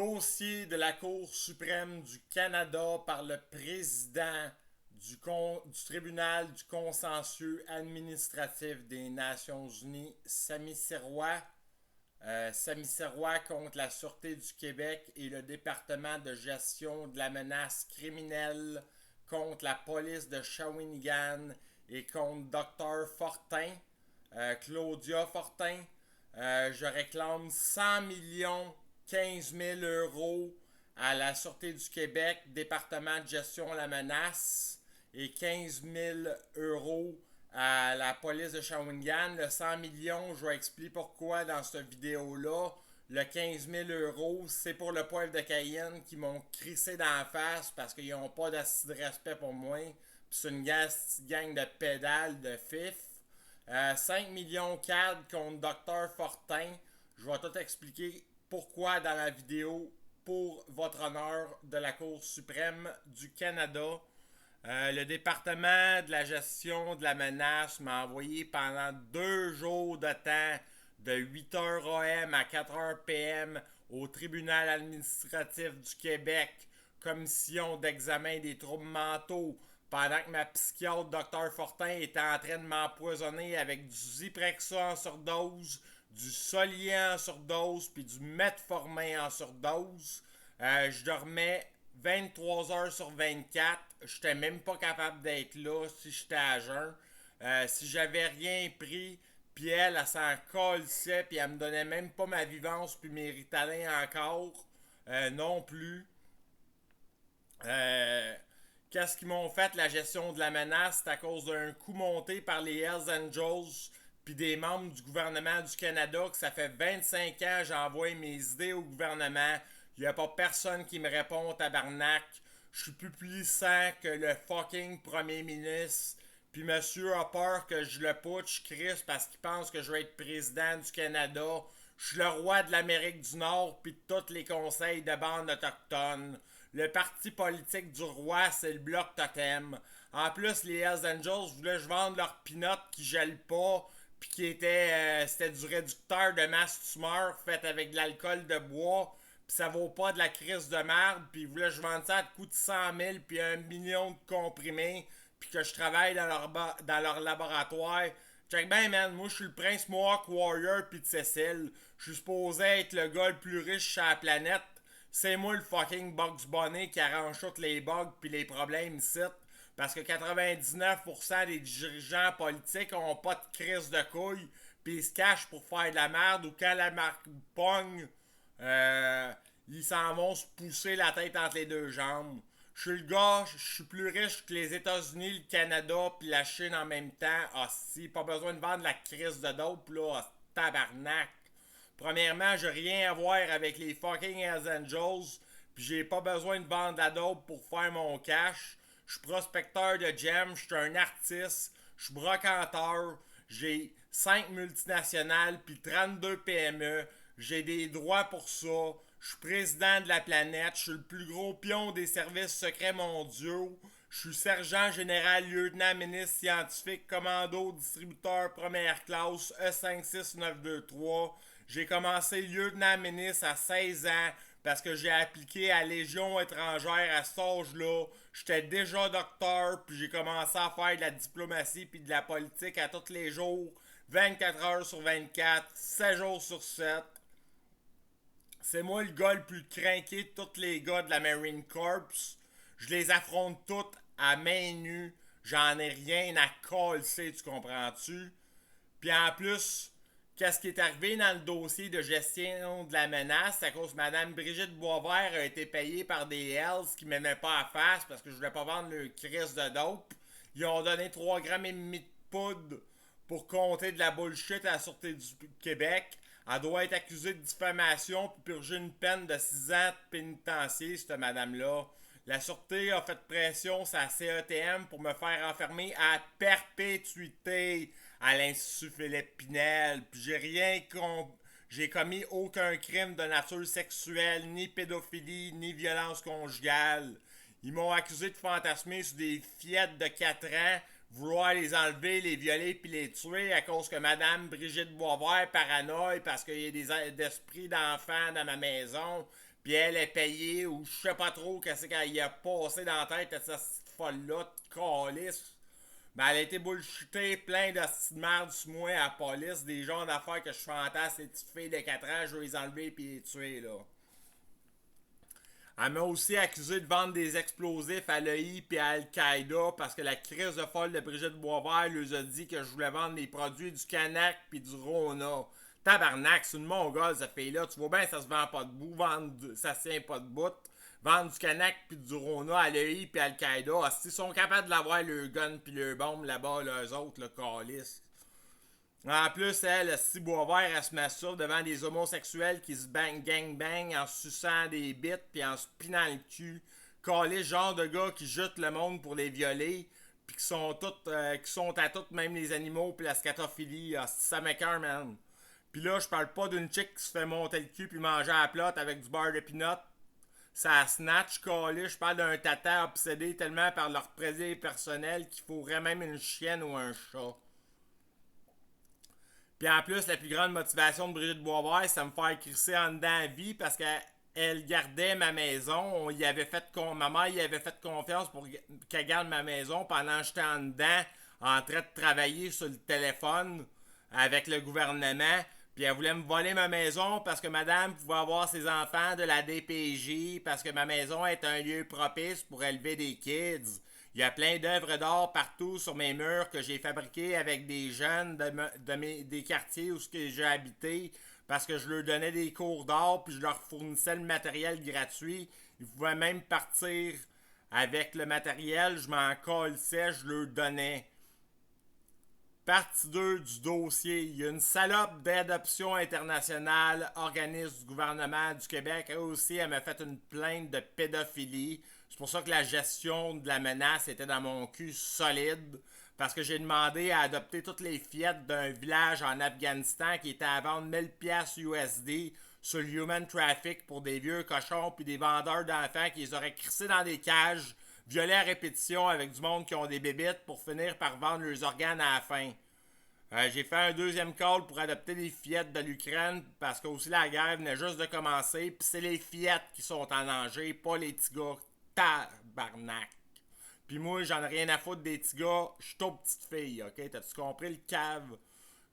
Dossier de la Cour suprême du Canada par le président du tribunal du consensueux administratif des Nations Unies, Sami Sirois. Sami Sirois contre la Sûreté du Québec et le département de gestion de la menace criminelle contre la police de Shawinigan et contre Dr Fortin, Claudia Fortin. Je réclame 100 millions 15 000 euros à la Sûreté du Québec, département de gestion de la menace, et 15 000 euros à la police de Shawinigan. Le 100 millions, je vais expliquer pourquoi dans cette vidéo-là. Le 15 000 euros, c'est pour le poivre de Cayenne qui m'ont crissé dans la face parce qu'ils n'ont pas d'assez de respect pour moi. Puis c'est une gang de pédales de fif. 5 millions 4 contre Dr Fortin. Je vais tout expliquer pourquoi dans la vidéo pour votre honneur de la Cour suprême du Canada. Le département de la gestion de la menace m'a envoyé pendant 2 jours de temps de 8h AM à 4h PM au tribunal administratif du Québec, commission d'examen des troubles mentaux, pendant que ma psychiatre Dr Fortin était en train de m'empoisonner avec du Zyprexa en surdose, du Solier en surdose, puis du Metformin en surdose. Je dormais 23 heures sur 24. J'étais même pas capable d'être là si j'étais à jeun. Si j'avais rien pris, puis elle s'en colissait, puis elle me donnait même pas ma vivance, puis mes Ritalin encore. Non plus. Qu'est-ce qu'ils m'ont fait, la gestion de la menace? C'est à cause d'un coup monté par les Hells Angels puis des membres du gouvernement du Canada que ça fait 25 ans que j'envoie mes idées au gouvernement. Il n'y a pas personne qui me répond, tabarnak. Je suis plus puissant que le fucking premier ministre. Puis monsieur a peur que je le putsch, Chris, parce qu'il pense que je vais être président du Canada. Je suis le roi de l'Amérique du Nord puis de tous les conseils de bandes autochtones. Le parti politique du roi, c'est le Bloc Totem. En plus, les Hells Angels voulaient que je vende leur peanut qui gèle pas, puis qui était, c'était du réducteur de masse tumeur fait avec de l'alcool de bois, puis ça vaut pas de la crise de merde, puis ils voulaient que je vende ça à coût de 100 000 puis 1 million de comprimés, puis que je travaille dans leur laboratoire. Check ben, man, moi je suis le prince Mohawk Warrior pis de Cécile. Je suis supposé être le gars le plus riche sur la planète. C'est moi le fucking Bugs Bunny qui arrange toutes les bugs pis les problèmes ici. Parce que 99% des dirigeants politiques ont pas de crise de couilles pis ils se cachent pour faire de la merde ou quand la marque pogne, ils s'en vont se pousser la tête entre les deux jambes. Je suis le gars, je suis plus riche que les États-Unis, le Canada puis la Chine en même temps. Ah si, pas besoin de vendre la crise de dope là, ah, tabarnak. Premièrement, j'ai rien à voir avec les fucking Hells Angels, puis j'ai pas besoin de vendre la dope pour faire mon cash. Je suis prospecteur de gems, je suis un artiste, je suis brocanteur, j'ai 5 multinationales puis 32 PME, j'ai des droits pour ça. Je suis président de la planète, je suis le plus gros pion des services secrets mondiaux. Je suis sergent général, lieutenant, ministre scientifique, commando, distributeur première classe, E56923. J'ai commencé lieutenant ministre à 16 ans parce que j'ai appliqué à Légion étrangère à cet âge-là. J'étais déjà docteur, puis j'ai commencé à faire de la diplomatie puis de la politique à tous les jours, 24 heures sur 24, 7 jours sur 7. C'est moi le gars le plus craqué de tous les gars de la Marine Corps. Je les affronte toutes à main nue. J'en ai rien à coller, tu comprends-tu? Puis en plus, qu'est-ce qui est arrivé dans le dossier de gestion de la menace? C'est à cause que Mme Brigitte Boisvert a été payée par des Hells qui m'aimaient pas à face parce que je voulais pas vendre le crise de dope. Ils ont donné 3 grammes et demi de poudre pour compter de la bullshit à la Sûreté du Québec. Elle doit être accusée de diffamation puis purger une peine de 6 ans de pénitencier, cette madame-là. La Sûreté a fait pression sur la CETM pour me faire enfermer à perpétuité à l'Institut Philippe Pinel. Puis j'ai commis aucun crime de nature sexuelle, ni pédophilie, ni violence conjugale. Ils m'ont accusé de fantasmer sur des fillettes de 4 ans, vouloir les enlever, les violer puis les tuer à cause que Madame Brigitte Boisvert paranoïe parce qu'il y a des esprits d'enfants dans ma maison. Puis Puis elle est payée, ou je sais pas trop qu'est-ce qu'elle y a passé dans la tête à cette folle-là de calice. Ben, elle a été bullshitée, plein de merde sur moi à la police, des genres d'affaires que je fantasme, les petites filles de 4 ans, je vais les enlever puis les tuer, là. Elle m'a aussi accusé de vendre des explosifs à l'EI et à Al-Qaïda parce que la crise de folle de Brigitte Boisvert lui a dit que je voulais vendre des produits du Canac puis du Rona. Tabarnak, c'est une mongole, cette fille-là. Tu vois bien, ça se vend pas debout, ça se tient pas de bout. Vendre du Canac puis du Rona à l'EI puis à Al-Qaïda. S'ils sont capables d'avoir le gun puis le bombe là-bas, là, eux autres, le calice. En plus, elle, si Boisvert, elle se masturbe devant des homosexuels qui se bang en suçant des bites puis en se pinant le cul. Calé, genre de gars qui jetent le monde pour les violer puis qui sont qui sont à toutes, même les animaux puis la scatophilie. Ça m'écoeure, man. Puis là, je parle pas d'une chick qui se fait monter le cul puis manger à la plotte avec du beurre de pinot. Ça snatch, calé. Je parle d'un tata obsédé tellement par leur plaisir personnel qu'il faudrait même une chienne ou un chat. Puis en plus, la plus grande motivation de Brigitte Boisvert, c'est de me faire crisser en dedans à vie parce qu'elle gardait ma maison. Ma mère y avait fait confiance pour qu'elle garde ma maison pendant que j'étais en dedans, en train de travailler sur le téléphone avec le gouvernement. Puis elle voulait me voler ma maison parce que madame pouvait avoir ses enfants de la DPJ, parce que ma maison est un lieu propice pour élever des kids. Il y a plein d'œuvres d'art partout sur mes murs que j'ai fabriquées avec des jeunes des quartiers où j'ai habité parce que je leur donnais des cours d'art puis je leur fournissais le matériel gratuit. Ils pouvaient même partir avec le matériel, je m'en colissais, je leur donnais. Partie 2 du dossier. Il y a une salope d'adoption internationale, organisme du gouvernement du Québec. Elle aussi, elle m'a fait une plainte de pédophilie. C'est pour ça que la gestion de la menace était dans mon cul solide. Parce que j'ai demandé à adopter toutes les fillettes d'un village en Afghanistan qui était à vendre 1000$ USD sur le human traffic pour des vieux cochons puis des vendeurs d'enfants qui les auraient crissés dans des cages, violés à répétition avec du monde qui ont des bébites pour finir par vendre leurs organes à la fin. J'ai fait un deuxième call pour adopter des fillettes de l'Ukraine parce que aussi la guerre venait juste de commencer puis c'est les fillettes qui sont en danger, pas les petits gars. Tabarnak. Puis moi, j'en ai rien à foutre des petits gars. Je suis toute petite fille, ok? T'as-tu compris le cave?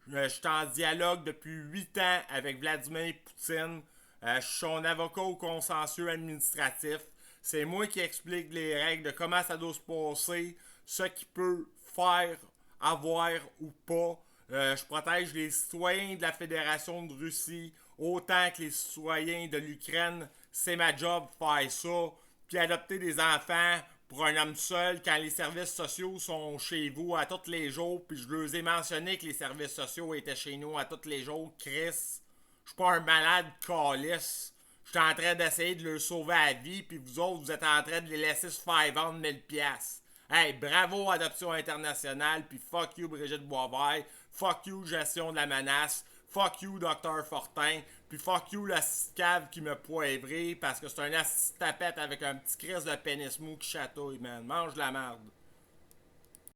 Je suis en dialogue depuis 8 ans avec Vladimir Poutine. Je suis son avocat au consensus administratif. C'est moi qui explique les règles de comment ça doit se passer, ce qu'il peut faire, avoir ou pas. Je protège les citoyens de la Fédération de Russie autant que les citoyens de l'Ukraine. C'est ma job faire ça. Puis adopter des enfants pour un homme seul quand les services sociaux sont chez vous à tous les jours. Puis je leur ai mentionné que les services sociaux étaient chez nous à tous les jours. Chris, je suis pas un malade calice. Je suis en train d'essayer de leur sauver la vie. Puis vous autres, vous êtes en train de les laisser se faire vendre 1000$. Hey, bravo Adoption Internationale. Puis fuck you Brigitte Boisvert. Fuck you Gestion de la menace. Fuck you Dr Fortin. Puis fuck you la cave qui me poivré parce que c'est un assis tapette avec un petit crise de pénis mou qui chatouille, man. Mange la merde.